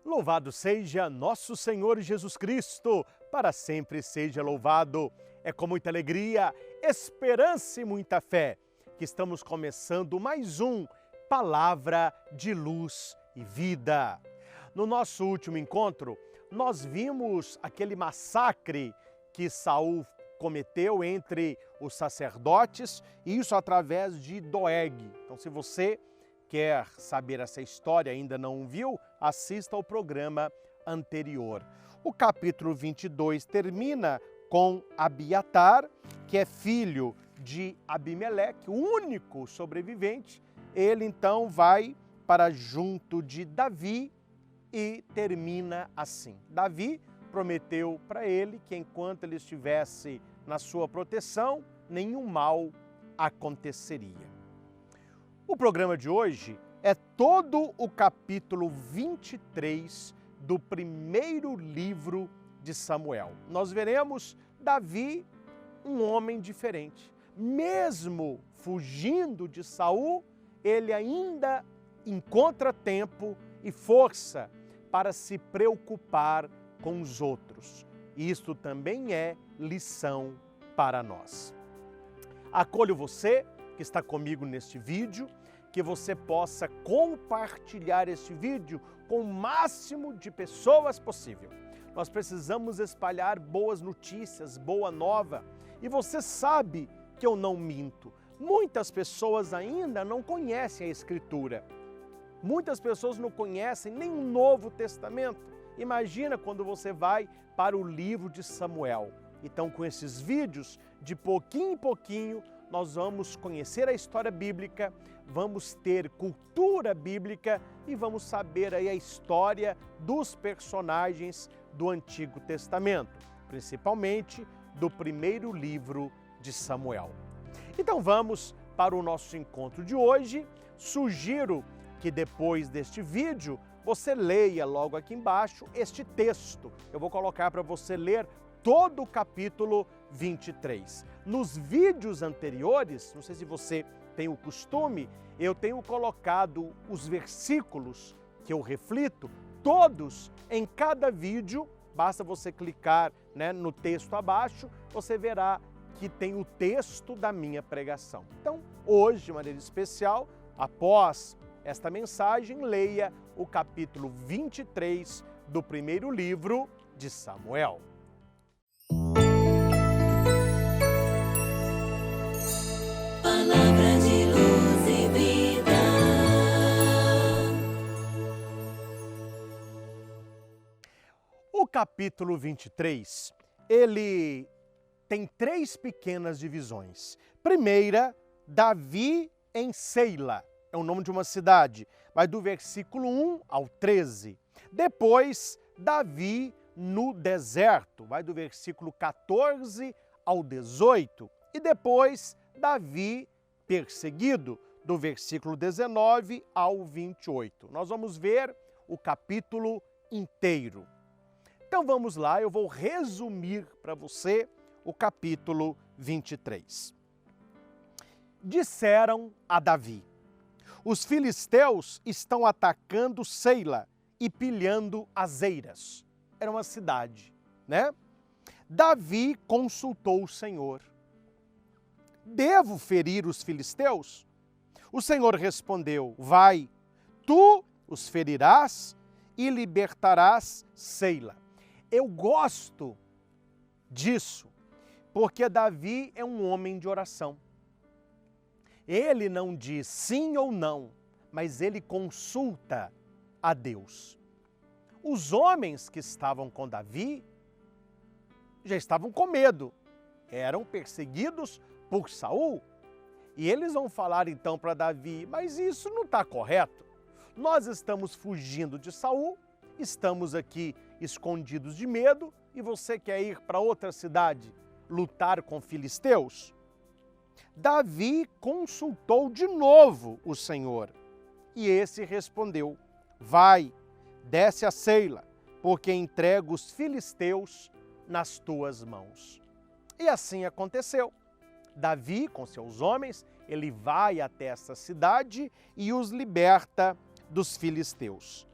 Louvado seja nosso Senhor Jesus Cristo, para sempre seja louvado. É com muita alegria, esperança e muita fé que estamos começando mais um Palavra de Luz e Vida. No nosso último encontro, nós vimos aquele massacre que Saul cometeu entre os sacerdotes, e isso através de Doeg. Então, se você quer saber essa história e ainda não viu, assista ao programa anterior. O capítulo 22 termina com Abiatar, que é filho de Abimeleque, o único sobrevivente. Ele então vai para junto de Davi e termina assim. Davi prometeu para ele que enquanto ele estivesse na sua proteção, nenhum mal aconteceria. O programa de hoje é todo o capítulo 23 do primeiro livro de Samuel. Nós veremos Davi, um homem diferente. Mesmo fugindo de Saul, ele ainda encontra tempo e força para se preocupar com os outros. Isto também é lição para nós. Acolho você que está comigo neste vídeo, que você possa compartilhar este vídeo com o máximo de pessoas possível. Nós precisamos espalhar boas notícias, boa nova. E você sabe que eu não minto. Muitas pessoas ainda não conhecem a Escritura. Muitas pessoas não conhecem nem o Novo Testamento. Imagina quando você vai para o livro de Samuel. Então, com esses vídeos, de pouquinho em pouquinho, nós vamos conhecer a história bíblica, vamos ter cultura bíblica e vamos saber aí a história dos personagens do Antigo Testamento, principalmente do primeiro livro de Samuel. Então vamos para o nosso encontro de hoje. Sugiro que depois deste vídeo você leia logo aqui embaixo este texto. Eu vou colocar para você ler todo o capítulo 23. Nos vídeos anteriores, não sei se você tem o costume, eu tenho colocado os versículos que eu reflito, todos em cada vídeo. Basta você clicar, no texto abaixo, você verá que tem o texto da minha pregação. Então, hoje, de maneira especial, após esta mensagem, leia o capítulo 23 do primeiro livro de Samuel. Palavra de luz e vida. O capítulo 23, ele tem três pequenas divisões. Primeira, Davi em Seila, é o nome de uma cidade, vai do versículo 1 ao 13. Depois, Davi no deserto, vai do versículo 14 ao 18. E depois, Davi perseguido, do versículo 19 ao 28. Nós vamos ver o capítulo inteiro. Então vamos lá, eu vou resumir para você o capítulo 23. Disseram a Davi: os filisteus estão atacando Seila e pilhando as eiras. Era uma cidade, Davi consultou o Senhor. Devo ferir os filisteus? O Senhor respondeu: vai, tu os ferirás e libertarás Seila. Eu gosto disso, porque Davi é um homem de oração. Ele não diz sim ou não, mas ele consulta a Deus. Os homens que estavam com Davi já estavam com medo, eram perseguidos por Saul. E eles vão falar então para Davi: mas isso não está correto. Nós estamos fugindo de Saul, estamos aqui escondidos de medo e você quer ir para outra cidade lutar com filisteus? Davi consultou de novo o Senhor e esse respondeu: vai, desce a Seila, porque entrego os filisteus nas tuas mãos. E assim aconteceu. Davi, com seus homens, ele vai até essa cidade e os liberta dos filisteus.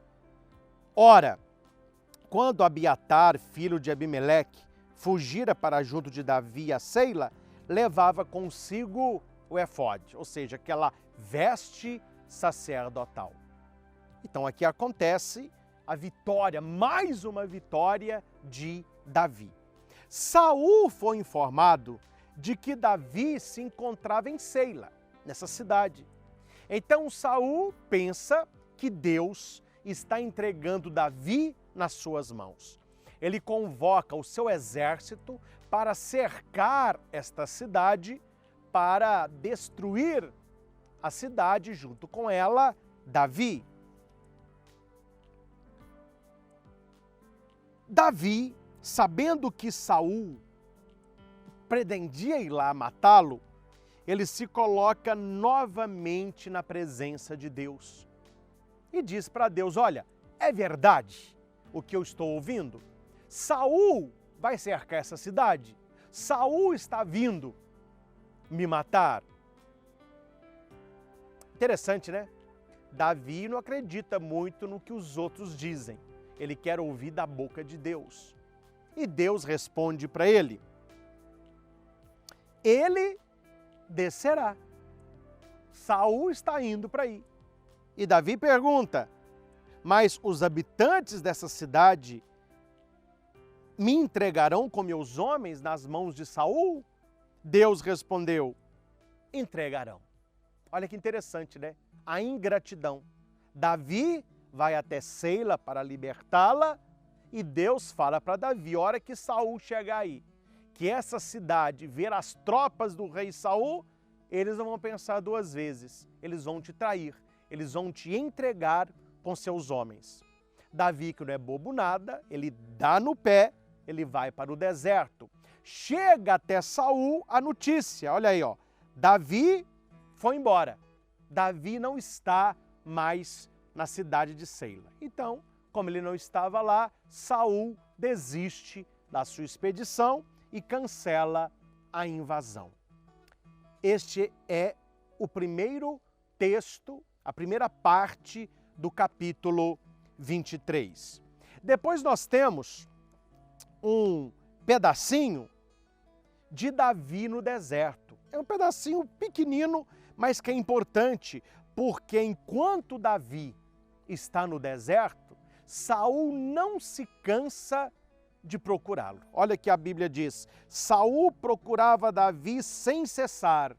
Ora, quando Abiatar, filho de Abimeleque, fugira para junto de Davi a Seila, levava consigo o efode, ou seja, aquela veste sacerdotal. Então aqui acontece a vitória, mais uma vitória de Davi. Saul foi informado de que Davi se encontrava em Seila, nessa cidade. Então Saul pensa que Deus está entregando Davi nas suas mãos. Ele convoca o seu exército para cercar esta cidade, para destruir a cidade, junto com ela, Davi. Davi, sabendo que Saul pretendia ir lá matá-lo, ele se coloca novamente na presença de Deus e diz para Deus: olha, é verdade o que eu estou ouvindo? Saul vai cercar essa cidade? Saul está vindo me matar? Interessante, né? Davi não acredita muito no que os outros dizem. Ele quer ouvir da boca de Deus. E Deus responde para ele: ele descerá. Saul está indo para aí. E Davi pergunta: mas os habitantes dessa cidade me entregarão com meus homens nas mãos de Saul? Deus respondeu: entregarão. Olha que interessante, né? A ingratidão. Davi vai até Seila para libertá-la e Deus fala para Davi: a hora que Saul chegar aí, que essa cidade ver as tropas do rei Saul, eles não vão pensar duas vezes, eles vão te trair, eles vão te entregar com seus homens. Davi, que não é bobo nada, ele dá no pé, ele vai para o deserto. Chega até Saul a notícia, olha aí, ó, Davi foi embora. Davi não está mais na cidade de Seila. Então, como ele não estava lá, Saul desiste da sua expedição e cancela a invasão. Este é o primeiro texto, a primeira parte do capítulo 23. Depois nós temos um pedacinho de Davi no deserto. É um pedacinho pequenino, mas que é importante, porque enquanto Davi está no deserto, Saul não se cansa de procurá-lo. Olha que a Bíblia diz: Saul procurava Davi sem cessar,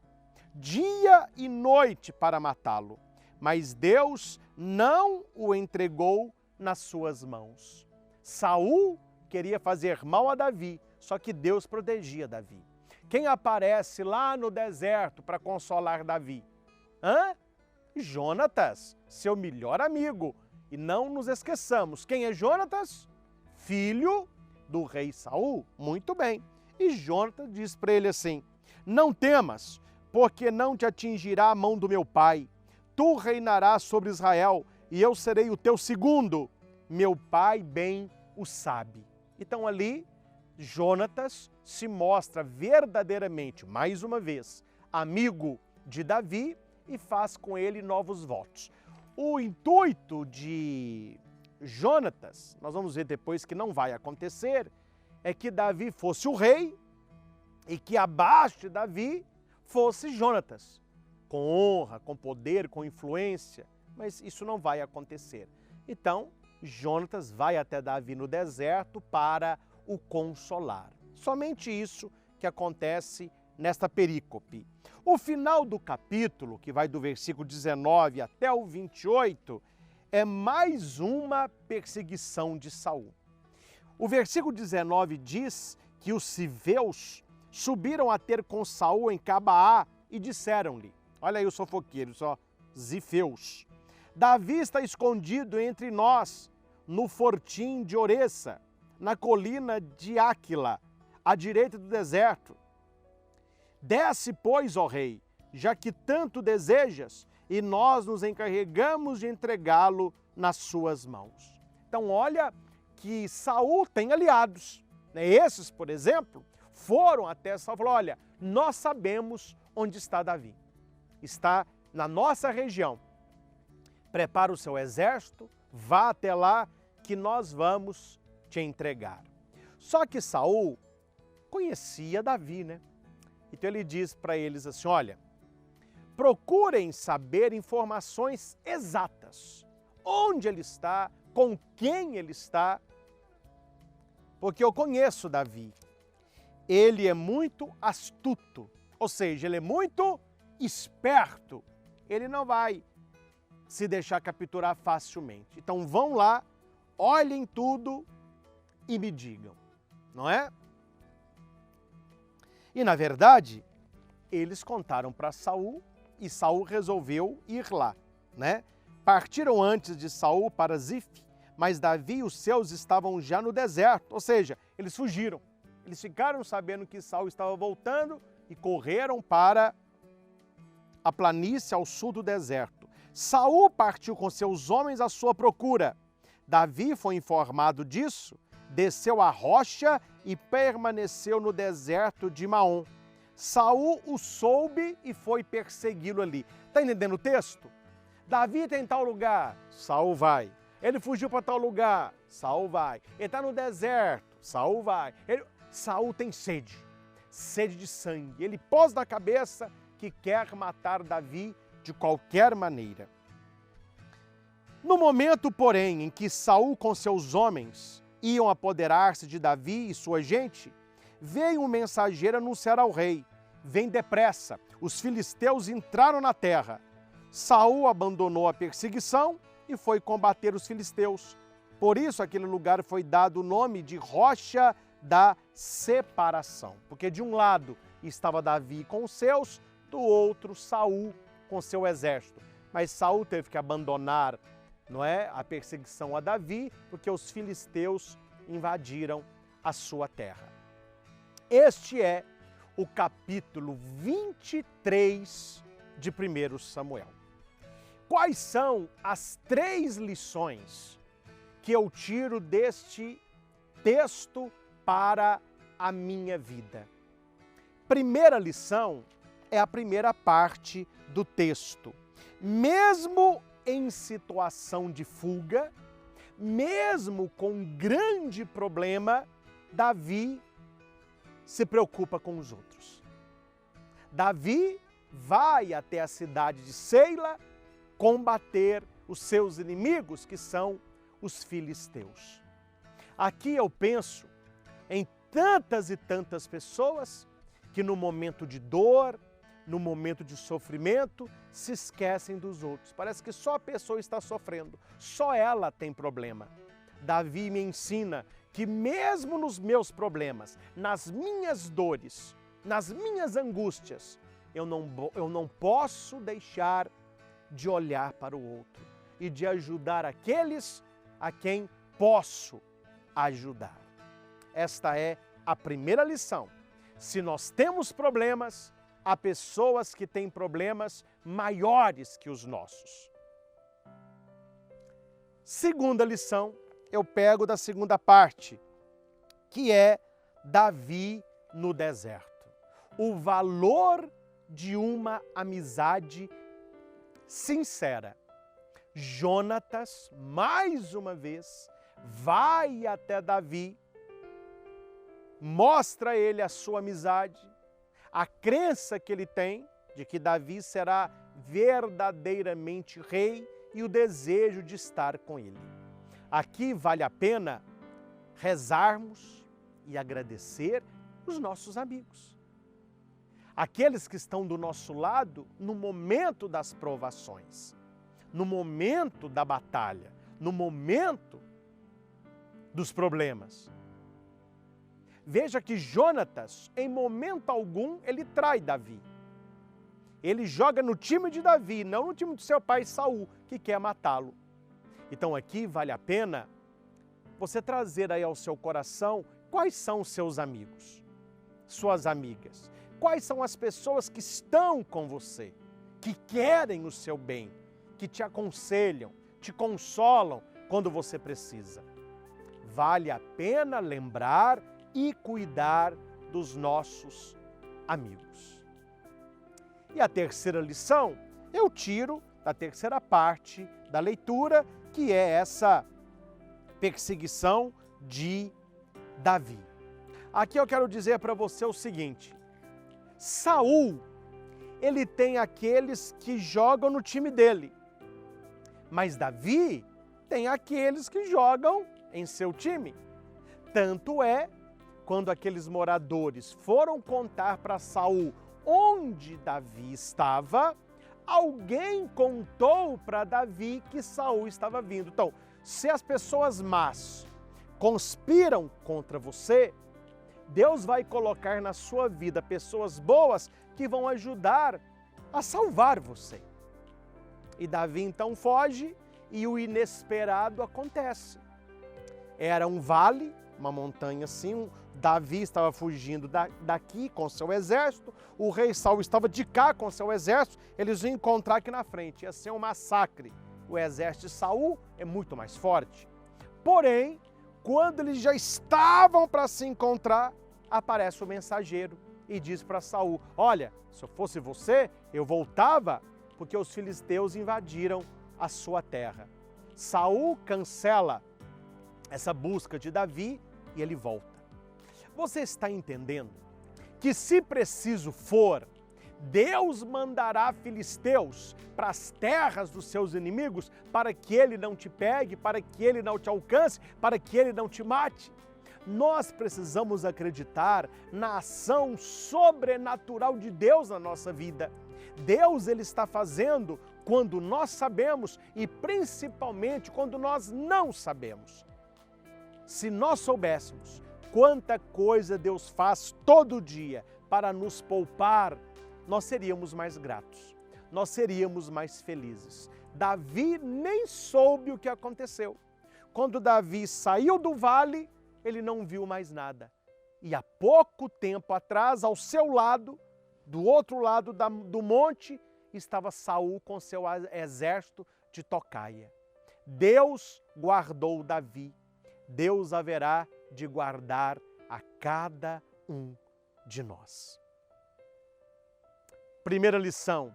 dia e noite para matá-lo, mas Deus não o entregou nas suas mãos. Saul queria fazer mal a Davi, só que Deus protegia Davi. Quem aparece lá no deserto para consolar Davi? Jonatas, seu melhor amigo. E não nos esqueçamos, quem é Jonatas? Filho do rei Saul. Muito bem. E Jonatas diz para ele assim: não temas, porque não te atingirá a mão do meu pai. Tu reinarás sobre Israel, e eu serei o teu segundo. Meu pai bem o sabe. Então ali, Jonatas se mostra verdadeiramente, mais uma vez, amigo de Davi e faz com ele novos votos. O intuito de Jonatas, nós vamos ver depois que não vai acontecer, é que Davi fosse o rei e que abaixo de Davi fosse Jonatas, com honra, com poder, com influência, mas isso não vai acontecer. Então, Jonatas vai até Davi no deserto para o consolar. Somente isso que acontece nesta perícope. O final do capítulo, que vai do versículo 19 até o 28, é mais uma perseguição de Saul. O versículo 19 diz que os civeus subiram a ter com Saul em Cabaá e disseram-lhe, olha aí os fofoqueiros, ó, zifeus, Davi está escondido entre nós, no fortim de Oressa, na colina de Áquila, à direita do deserto. Desce, pois, ó rei, já que tanto desejas, e nós nos encarregamos de entregá-lo nas suas mãos. Então, olha que Saul tem aliados. Esses, por exemplo, foram até Saul e falaram: olha, nós sabemos onde está Davi. Está na nossa região. Prepara o seu exército, vá até lá, que nós vamos te entregar. Só que Saul conhecia Davi, né? Então ele diz para eles assim, olha, procurem saber informações exatas. Onde ele está, com quem ele está, porque eu conheço Davi. Ele é muito astuto, ou seja, ele é muito esperto. Ele não vai se deixar capturar facilmente. Então vão lá, olhem tudo e me digam, não é? E na verdade, eles contaram para Saul e Saul resolveu ir lá, né? Partiram antes de Saul para Zif, mas Davi e os seus estavam já no deserto, ou seja, eles fugiram. Eles ficaram sabendo que Saul estava voltando e correram para a planície ao sul do deserto. Saul partiu com seus homens à sua procura. Davi foi informado disso, desceu a rocha e permaneceu no deserto de Maom. Saul o soube e foi persegui-lo ali. Está entendendo o texto? Davi está em tal lugar, Saul vai. Ele fugiu para tal lugar, Saul vai. Ele está no deserto, Saul vai. Saul tem sede de sangue. Ele pôs na cabeça que quer matar Davi de qualquer maneira. No momento, porém, em que Saul com seus homens iam apoderar-se de Davi e sua gente, veio um mensageiro anunciar ao rei, vem depressa, os filisteus entraram na terra. Saul abandonou a perseguição e foi combater os filisteus. Por isso aquele lugar foi dado o nome de Rocha da Separação, porque de um lado estava Davi com os seus, do outro Saul com seu exército. Mas Saul teve que abandonar, não é, a perseguição a Davi, porque os filisteus invadiram a sua terra. Este é o capítulo 23 de 1 Samuel. Quais são as 3 lições que eu tiro deste texto para a minha vida? Primeira lição é a primeira parte do texto. Mesmo em situação de fuga, mesmo com um grande problema, Davi se preocupa com os outros. Davi vai até a cidade de Seila combater os seus inimigos, que são os filisteus. Aqui eu penso em tantas e tantas pessoas que no momento de dor, no momento de sofrimento, se esquecem dos outros. Parece que só a pessoa está sofrendo, só ela tem problema. Davi me ensina que mesmo nos meus problemas, nas minhas dores, nas minhas angústias, eu não posso deixar de olhar para o outro e de ajudar aqueles a quem posso ajudar. Esta é a primeira lição. Se nós temos problemas, há pessoas que têm problemas maiores que os nossos. Segunda lição, eu pego da segunda parte, que é Davi no deserto. O valor de uma amizade sincera. Jonatas, mais uma vez, vai até Davi, mostra a ele a sua amizade, a crença que ele tem de que Davi será verdadeiramente rei e o desejo de estar com ele. Aqui vale a pena rezarmos e agradecer os nossos amigos. Aqueles que estão do nosso lado no momento das provações, no momento da batalha, no momento dos problemas. Veja que Jonatas, em momento algum, ele trai Davi. Ele joga no time de Davi, não no time de seu pai Saul, que quer matá-lo. Então aqui vale a pena você trazer aí ao seu coração quais são os seus amigos, suas amigas. Quais são as pessoas que estão com você, que querem o seu bem, que te aconselham, te consolam quando você precisa. Vale a pena lembrar e cuidar dos nossos amigos. E a terceira lição eu tiro da terceira parte da leitura, que é essa perseguição de Davi. Aqui eu quero dizer para você o seguinte: Saul, ele tem aqueles que jogam no time dele, mas Davi tem aqueles que jogam em seu time. Tanto é, quando aqueles moradores foram contar para Saul onde Davi estava, alguém contou para Davi que Saul estava vindo. Então, se as pessoas más conspiram contra você, Deus vai colocar na sua vida pessoas boas que vão ajudar a salvar você. E Davi então foge e o inesperado acontece. Era um vale, uma montanha assim, Davi estava fugindo daqui com seu exército, o rei Saul estava de cá com seu exército, eles iam encontrar aqui na frente, ia ser um massacre. O exército de Saul é muito mais forte. Porém, quando eles já estavam para se encontrar, aparece o mensageiro e diz para Saul: olha, se eu fosse você, eu voltava, porque os filisteus invadiram a sua terra. Saul cancela essa busca de Davi e ele volta. Você está entendendo que, se preciso for, Deus mandará filisteus para as terras dos seus inimigos para que ele não te pegue, para que ele não te alcance, para que ele não te mate? Nós precisamos acreditar na ação sobrenatural de Deus na nossa vida. Deus, ele está fazendo quando nós sabemos e principalmente quando nós não sabemos. Se nós soubéssemos quanta coisa Deus faz todo dia para nos poupar, nós seríamos mais gratos, nós seríamos mais felizes. Davi nem soube o que aconteceu. Quando Davi saiu do vale, ele não viu mais nada. E há pouco tempo atrás, ao seu lado, do outro lado do monte, estava Saul com seu exército de tocaia. Deus guardou Davi. Deus haverá de guardar a cada um de nós. Primeira lição: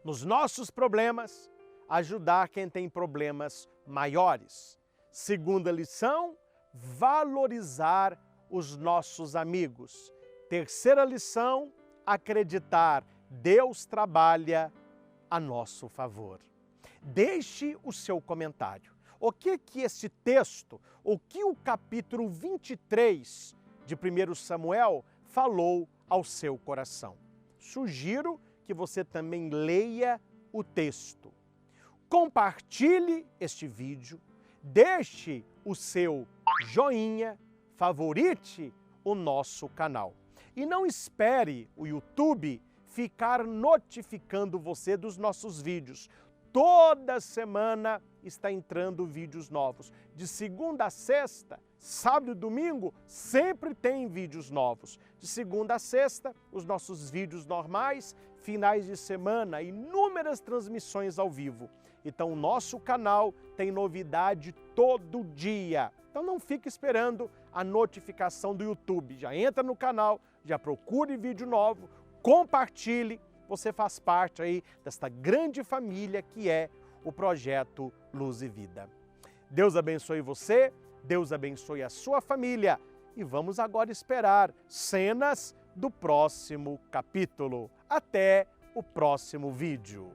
nos nossos problemas, ajudar quem tem problemas maiores. Segunda lição: valorizar os nossos amigos. Terceira lição: acreditar, Deus trabalha a nosso favor. Deixe o seu comentário. O que este texto, o que o capítulo 23 de 1 Samuel falou ao seu coração? Sugiro que você também leia o texto. Compartilhe este vídeo, deixe o seu joinha, favorite o nosso canal. E não espere o YouTube ficar notificando você dos nossos vídeos. Toda semana está entrando vídeos novos. De segunda a sexta, sábado e domingo, sempre tem vídeos novos. De segunda a sexta, os nossos vídeos normais, finais de semana, inúmeras transmissões ao vivo. Então, o nosso canal tem novidade todo dia. Então, não fique esperando a notificação do YouTube. Já entra no canal, já procure vídeo novo, compartilhe. Você faz parte aí desta grande família que é o Projeto Luz e Vida. Deus abençoe você, Deus abençoe a sua família e vamos agora esperar cenas do próximo capítulo. Até o próximo vídeo.